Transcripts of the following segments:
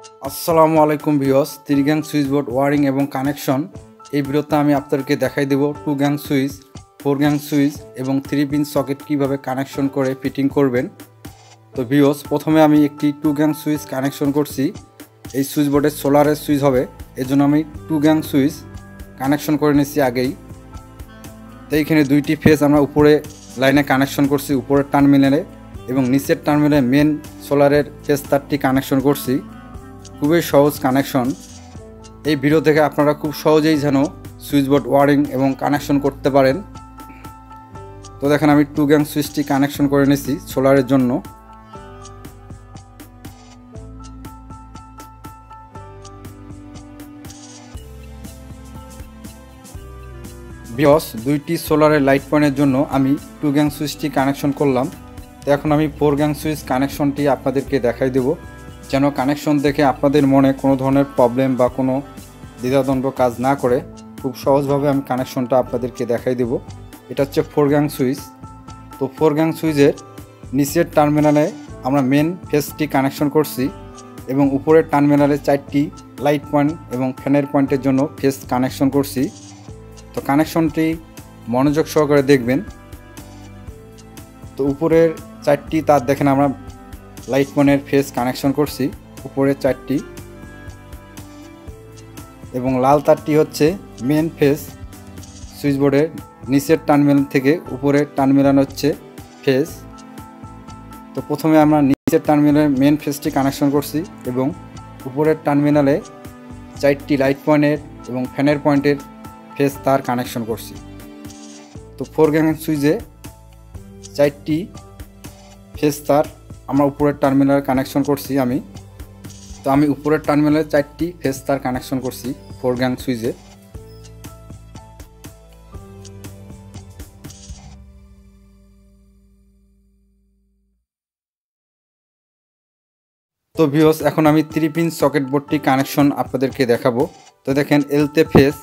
আসসালামু আলাইকুম viewers, 3 gang switch board wiring এবং কানেকশন। এই ভিডিওতে আমি আপনাদেরকে দেখাই দেব 2 গ্যাং সুইচ, 4 গ্যাং সুইচ এবং 3 পিন সকেট কিভাবে কানেকশন করে ফিটিং করবেন। তো ভিউয়ার্স, প্রথমে আমি একটি 2 গ্যাং সুইচ কানেকশন করছি। এই সুইচ বোর্ডে সোলারের সুইচ হবে, এজন্য আমি 2 গ্যাং সুইচ কানেকশন করে নিয়েছি আগেই। তো এইখানে দুইটি ফেজ আমরা উপরে লাইনে কানেকশন করছি, উপরের টার্মিনালে, এবং নিচের টার্মিনালে মেন সোলারের ফেজ তারটি কানেকশন করছি। খুবই সহজ কানেকশন। এই ভিডিও থেকে আপনারা খুব সহজেই যেন সুইচ বোর্ড ওয়ারিং এবং কানেকশন করতে পারেন। তো দেখেন আমি 2 গ্যাং সুইচটি কানেকশন করে নিয়েছি সোলারের জন্য। ভিউয়ার্স, দুইটি সোলারের লাইট পয়েন্টের জন্য আমি 2 গ্যাং সুইচটি কানেকশন করলাম। তো এখন আমি 4 গ্যাং সুইচ কানেকশনটি আপনাদেরকে দেখাই দেব, যেন কানেকশন দেখে আপনাদের মনে কোনো ধরনের প্রবলেম বা কোনো দ্বিধাদ্বন্দ্ব কাজ না করে খুব সহজভাবে আমি কানেকশনটা আপনাদেরকে দেখাই দেব। এটা হচ্ছে 4 গ্যাং সুইচ। তো 4 গ্যাং সুইচের নিচের টার্মিনালে আমরা মেন ফেজটি কানেকশন করছি এবং উপরের টার্মিনালে 4টি লাইট পয়েন্ট এবং ফ্যানের পয়েন্টের জন্য ফেজ কানেকশন করছি। তো কানেকশনটি মনোযোগ সহকারে দেখবেন। তো উপরের 4টি তার দেখেন আমরা লাইট পয়েন্টের ফেজ কানেকশন করছি, উপরের 4টি, এবং লাল তারটি হচ্ছে মেন ফেজ। সুইচ বোর্ডের নিচের টার্মিনাল থেকে উপরের টার্মিনাল হচ্ছে ফেজ। তো প্রথমে আমরা নিচের টার্মিনালের মেন ফেজটি কানেকশন করছি এবং উপরের টার্মিনালে 4টি লাইট পয়েন্টের এবং ফ্যানের পয়েন্টের ফেজ তার কানেকশন করছি। তো 4 গ্যাং সুইচে 4টি ফেজ তার আমরা উপরের টার্মিনালে কানেকশন করছি আমি। তো আমি উপরের টার্মিনালে 4টি ফেজ তার কানেকশন করছি 4 গ্যাং সুইচে। তো ভিউয়ার্স, এখন আমি 3 পিন সকেট বোর্ডটি কানেকশন আপনাদেরকে দেখাবো। তো দেখেন এলতে ফেজ,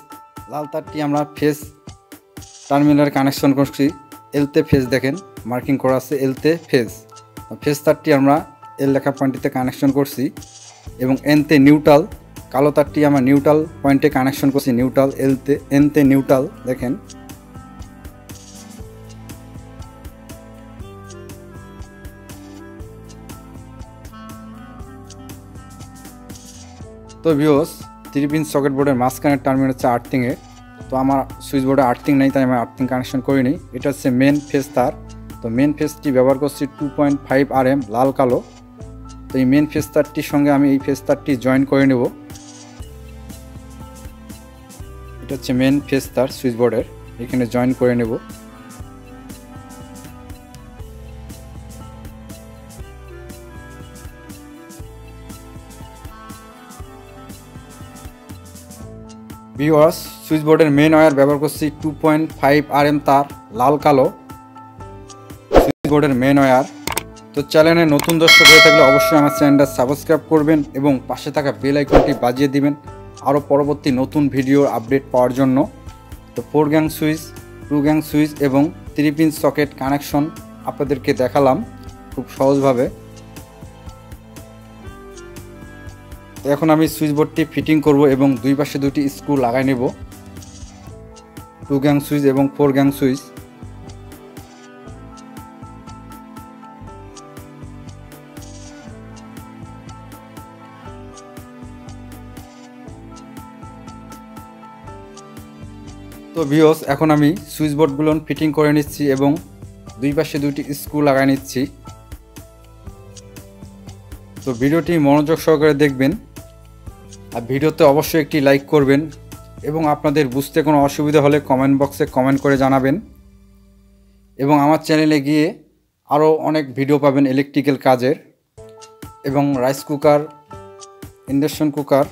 লাল তারটি আমরা ফেজ টার্মিনালে কানেকশন করছি। এলতে ফেজ দেখেন মার্কিং করা আছে, এলতে ফেজ। ফেজ তারটি আমরা এল লেখা পয়েন্টটিতে কানেকশন করছি এবং এনতে নিউট্রাল, কালো তারটি আমরা নিউট্রাল পয়েন্টে কানেকশন করছি। নিউট্রাল এলতে, এনতে নিউট্রাল দেখেন। তো ভিউয়ার্স, 3 পিন সকেট বোর্ডের মাঝখানের টার্মিনাল হচ্ছে আর্থিংয়ে। তো আমার সুইচ বোর্ডে আর্থিং নেই, তাই আমি আর্থিং কানেকশন করিনি। এটা হচ্ছে মেন ফেজ তার। তো মেন ফেজটি ব্যবহার করছি 2.5 RM লাল কালো। তো এই মেন ফেজ তারটির সঙ্গে আমি এই ফেজ তারটি জয়েন করে নেব। এটা হচ্ছে মেন ফেজ তার সুইচ বোর্ডের, এখানে জয়েন করে নেব। ভিউয়ার্স, সুইচ বোর্ডের মেন ওয়্যার ব্যবহার করছি 2.5 RM তার লাল কালো, সুইচ বোর্ডের মেন ওয়্যার। তো চ্যানেলে নতুন দর্শক হয়ে থাকলে অবশ্যই আমার চ্যানেলটা সাবস্ক্রাইব করবেন এবং পাশে থাকা বেল আইকনটি বাজিয়ে দিবেন আরও পরবর্তী নতুন ভিডিওর আপডেট পাওয়ার জন্য। তো 4 গ্যাং সুইচ, 2 গ্যাং সুইচ এবং 3 পিন সকেট কানেকশন আপনাদেরকে দেখালাম খুব সহজভাবে। তো এখন আমি সুইচ বোর্ডটি ফিটিং করব এবং দুই পাশে দুটি স্ক্রু লাগাই নেব, 2 গ্যাং সুইচ এবং 4 গ্যাং সুইচ। তো ভিউয়ার্স, এখন আমি সুইচ বোর্ডগুলো ফিটিং করে নিচ্ছি এবং দুই পাশে দুটি স্ক্রু লাগাই নিচ্ছি। তো ভিডিওটি মনোযোগ সহকারে দেখবেন আর ভিডিওতে অবশ্যই একটি লাইক করবেন এবং আপনাদের বুঝতে কোনো অসুবিধা হলে কমেন্ট বক্সে কমেন্ট করে জানাবেন। এবং আমার চ্যানেলে গিয়ে আরও অনেক ভিডিও পাবেন ইলেকট্রিক্যাল কাজের এবং রাইস কুকার, ইন্ডাকশন কুকার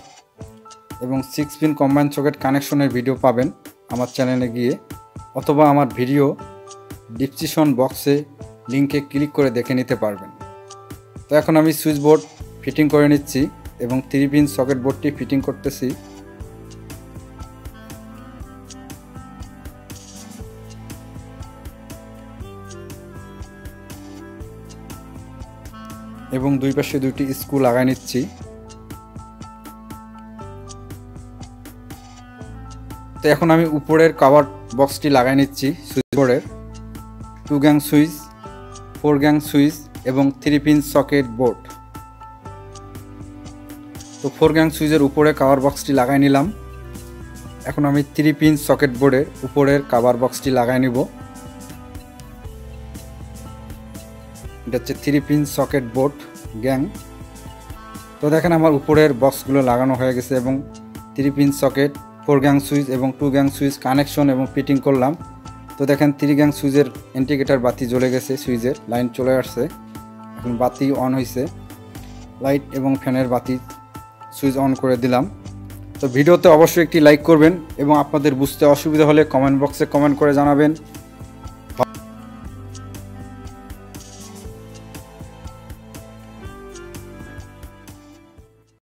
এবং 6 পিন কম্বাইন সকেট কানেকশনের ভিডিও পাবেন আমার চ্যানেলে গিয়ে, অথবা আমার ভিডিও ডিসক্রিপশন বক্সে লিঙ্কে ক্লিক করে দেখে নিতে পারবেন। তো এখন আমি সুইচ বোর্ড ফিটিং করে নিচ্ছি এবং 3 পিন সকেট বোর্ডটি ফিটিং করতেছি। এবং দুই পাশে দুইটি স্ক্রু লাগাই নিচ্ছি। তো এখন আমি উপরের কভার বক্সটি লাগাই নিচ্ছি সুইচ বোর্ডের। 2 গ্যাং সুইচ, 4 গ্যাং সুইচ এবং 3 পিন সকেট বোর্ড। তো 4 গ্যাং সুইচের উপরে কভার বক্সটি লাগাই নিলাম। এখন আমি 3 পিন সকেট বোর্ডের উপরের কভার বক্সটি লাগাই নিব। এটা হচ্ছে 3 পিন সকেট বোর্ড গ্যাং। তো দেখেন আমার উপরের বক্সগুলো লাগানো হয়ে গেছে এবং 3 পিন সকেট, 4 গ্যাং সুইচ এবং 2 গ্যাং সুইচ কানেকশন এবং ফিটিং করলাম। তো দেখেন 3 গ্যাং সুইচের ইন্ডিকেটর বাতি জ্বলে গেছে, সুইচের লাইন চলে আসছে, এখন বাতি অন হয়েছে। লাইট এবং ফ্যানের বাতি সুইচ অন করে দিলাম। তো ভিডিওতে অবশ্যই একটি লাইক করবেন এবং আপনাদের বুঝতে অসুবিধা হলে কমেন্ট বক্সে কমেন্ট করে জানাবেন।